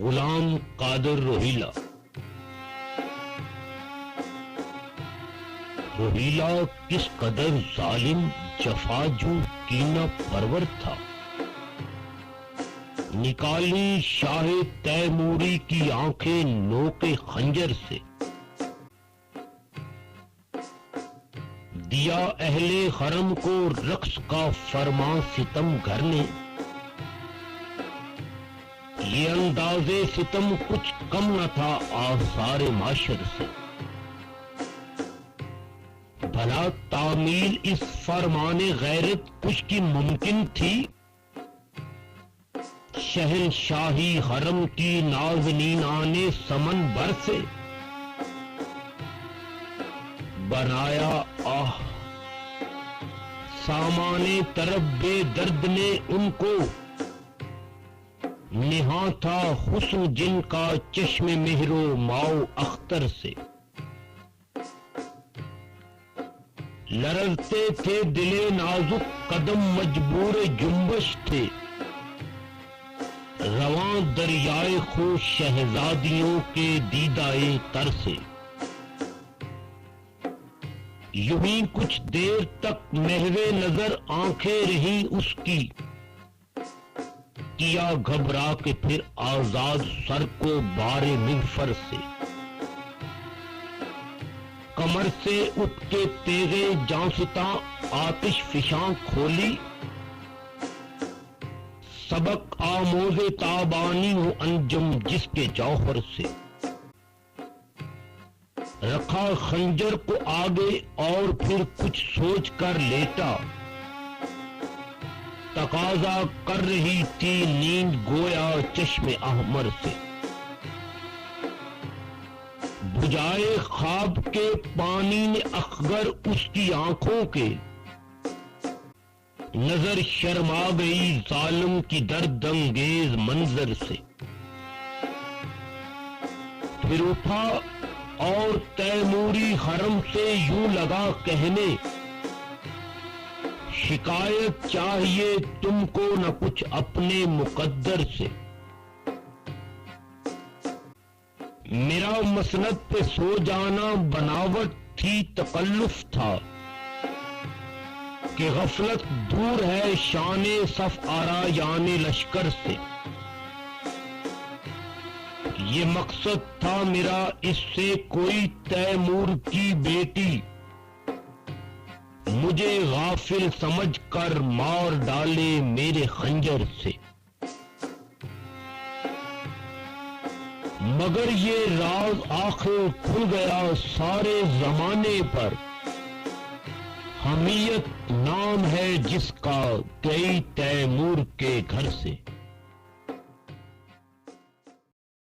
غلام قادر روہیلا۔ روہیلا کس قدر ظالم، جفاجو، کینہ پرور تھا۔ نکالی شاہ تیموری کی آنکھیں نوک خنجر سے، دیا اہل حرم کو رقص کا فرمان ستم گھر نے۔ یہ انداز ستم کچھ کم نہ تھا آثار معاشر سے۔ بھلا تعمیل اس فرمان غیرت کچھ کی ممکن تھی؟ شہنشاہی حرم کی نازنین آنے سمن بھر سے بنایا آہ سامان طرب بے درد نے ان کو، نہاں تھا حسن جن کا چشم مہر و ماؤ اختر سے۔ لرزتے تھے دل نازک قدم مجبور جنبش تھے، رواں دریائے خون شہزادیوں کے دیدائے تر سے۔ یوں ہی کچھ دیر تک محو نظر آنکھیں رہی اس کی، کیا گھبرا کے پھر آزاد سر کو بار مغفر سے۔ کمر سے اٹھ کے تیغے جانستاں آتش فشاں کھولی، سبق آموز تابانی ہو انجم جس کے جوہر سے۔ رکھا خنجر کو آگے اور پھر کچھ سوچ کر لیٹا، تقاضا کر رہی تھی نیند گویا چشم احمر سے۔ بجائے خواب کے پانی نے اخگر اس کی آنکھوں کے، نظر شرما گئی ظالم کی درد انگیز منظر سے۔ پھر اٹھا اور تیموری حرم سے یوں لگا کہنے، شکایت چاہیے تم کو نہ کچھ اپنے مقدر سے۔ میرا مسند پہ سو جانا بناوٹ تھی، تکلف تھا کہ غفلت دور ہے شان صف آرا یعنی لشکر سے۔ یہ مقصد تھا میرا اس سے کوئی تیمور کی بیٹی مجھے غافل سمجھ کر مار ڈالے میرے خنجر سے۔ مگر یہ راز آخر کھل گیا سارے زمانے پر، حمیت نام ہے جس کا گئی تیمور کے گھر سے۔